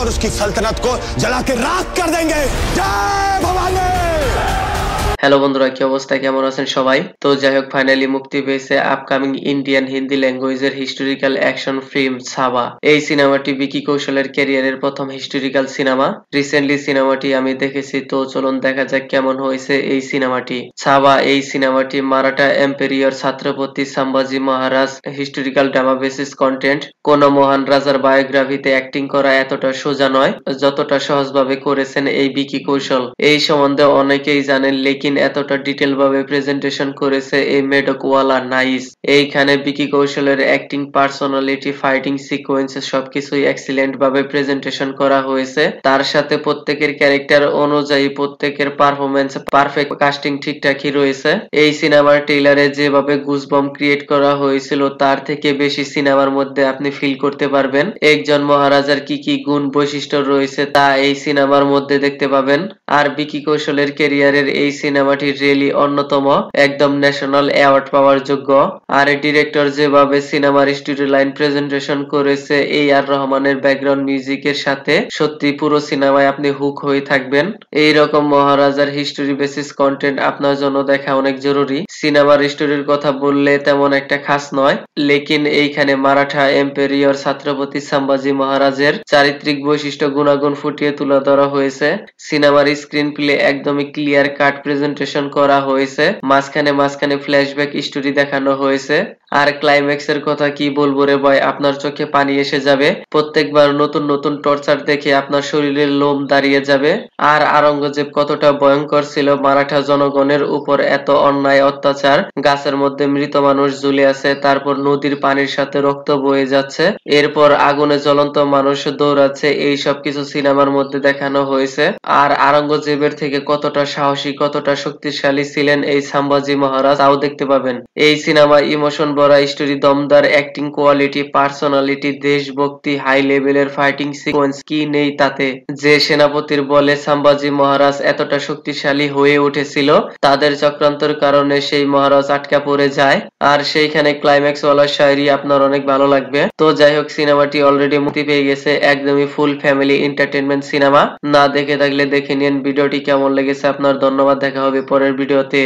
और उसकी सल्तनत को जला के राख कर देंगे। जय भवानी। হ্যালো বন্ধুরা, কি অবস্থা, কেমন আছেন সবাই? তো যাই হোক, ফাইনালি মুক্তি পেয়েছে আপকামিং ইন্ডিয়ান হিন্দি ল্যাঙ্গুয়েজের হিস্টোরিক্যাল অ্যাকশন ফিল্ম ছাবা। এই সিনেমাটি বিকি কৌশলের ক্যারিয়ারের প্রথম হিস্টোরিক্যাল সিনেমা। রিসেন্টলি সিনেমাটি আমি দেখেছি, তো চলুন দেখা যাক কেমন হয়েছে এই সিনেমাটি। ছাবা এই সিনেমাটি মারাঠা এম্পেরিয়র ছাত্রপতি সম্ভাজি মহারাজ হিস্টোরিক্যাল ড্রামা বেসিস কন্টেন্ট। কোন মহান রাজার বায়োগ্রাফিতে অ্যাক্টিং করা এতটা সোজা নয় যতটা সহজভাবে করেছেন এই বিকি কৌশল। এই সম্বন্ধে অনেকেই জানেন, লেকিন এতটা ডিটেল ভাবে প্রেজেন্টেশন করেছে এই মেডকওয়ালা নাইস। এইখানে বিকি কৌশলের অ্যাক্টিং, পার্সোনালিটি, ফাইটিং সিকোয়েন্স সবকিছুই এক্সিলেন্ট ভাবে প্রেজেন্টেশন করা হয়েছে। তার সাথে প্রত্যেকের ক্যারেক্টার অনুযায়ী প্রত্যেকের পারফরমেন্স পারফেক্ট, কাস্টিং ঠিকঠাকই রয়েছে। এই সিনেমার ট্রেইলারে যেভাবে গুজবম্প ক্রিয়েট করা হয়েছিল তার থেকে বেশি সিনেমার মধ্যে আপনি ফিল করতে পারবেন। একজন মহারাজার কি কি গুণ বৈশিষ্ট্য রয়েছে তা এই সিনেমার মধ্যে দেখতে পাবেন। আর বিকি কৌশলের ক্যারিয়ারের এই সিনেমাটি রিয়েলি অন্যতম, একদম ন্যাশনাল অ্যাওয়ার্ড পাওয়ার যোগ্য। আর ডিরেক্টর যেভাবে সিনেমার স্টোরি লাইন প্রেজেন্টেশন করেছে এই আর রহমানের ব্যাকগ্রাউন্ড মিউজিকের সাথে, সত্যি পুরো সিনেমায় আপনি হুক হয়ে থাকবেন। এই রকম মহারাজার হিস্টোরি বেসিস কন্টেন্ট আপনার জন্য দেখা অনেক জরুরি। সিনেমার স্টোরির কথা বললে তেমন একটা খাস নয়, লেকিন এইখানে মারাঠা এম্পেরিয়র ছাত্রপতি সম্ভাজি মহারাজের চারিত্রিক বৈশিষ্ট্য, গুণাগুণ ফুটিয়ে তুলে ধরা হয়েছে। সিনেমার স্ক্রিন প্লে একদমই ক্লিয়ার কাট প্রেজেন্টেশন করা হয়েছে। মাঝখানে মাঝখানে ফ্ল্যাশব্যাক স্টোরি দেখানো হয়েছে। আর ক্লাইম্যাক্সের কথা কি বলবো রে ভাই, আপনার চোখে পানি এসে যাবে। প্রত্যেকবার নতুন নতুন টর্চার দেখে আপনার শরীরের লোম দাঁড়িয়ে যাবে। আর আওরঙ্গজেব কতটা ভয়ঙ্কর ছিল, মারাঠা জনগণের উপর এত অন্যায় অত্যাচার, গাছের মধ্যে মৃত মানুষ ঝুলে আছে, তারপর নদীর পানির সাথে রক্ত বয়ে যাচ্ছে, এরপর আগুনে জ্বলন্ত মানুষ দৌড়াচ্ছে, এই সব কিছু সিনেমার মধ্যে দেখানো হয়েছে। আর আওরঙ্গজেবের থেকে কতটা সাহসী, কতটা শক্তিশালী ছিলেন এই সম্ভাজি মহারাজ তাও দেখতে পাবেন। এই সিনেমা ইমোশন ভরা স্টোরি, দমদার অ্যাক্টিং কোয়ালিটি, পার্সোনালিটি, দেশভক্তি, হাই লেভেলের ফাইটিং সিকোয়েন্স, কি নেই তাতে। যে সেনাপতির বলে সম্ভাজি মহারাজ এতটা শক্তিশালী হয়ে উঠেছিল, তাদের চক্রান্তর কারণে সেই মহারাজ আটকা পড়ে যায়। আর সেইখানে ক্লাইম্যাক্স ওয়ালা শায়রি আপনার অনেক ভালো লাগবে। তো যাই হোক, সিনেমাটি অলরেডি মুক্তি পেয়ে গেছে, একদমই ফুল ফ্যামিলি এন্টারটেইনমেন্ট সিনেমা। না দেখে থাকলে দেখে নিন। ভিডিওটি কেমন লেগেছে আপনার? ধন্যবাদ, দেখা হবে পরের ভিডিওতে।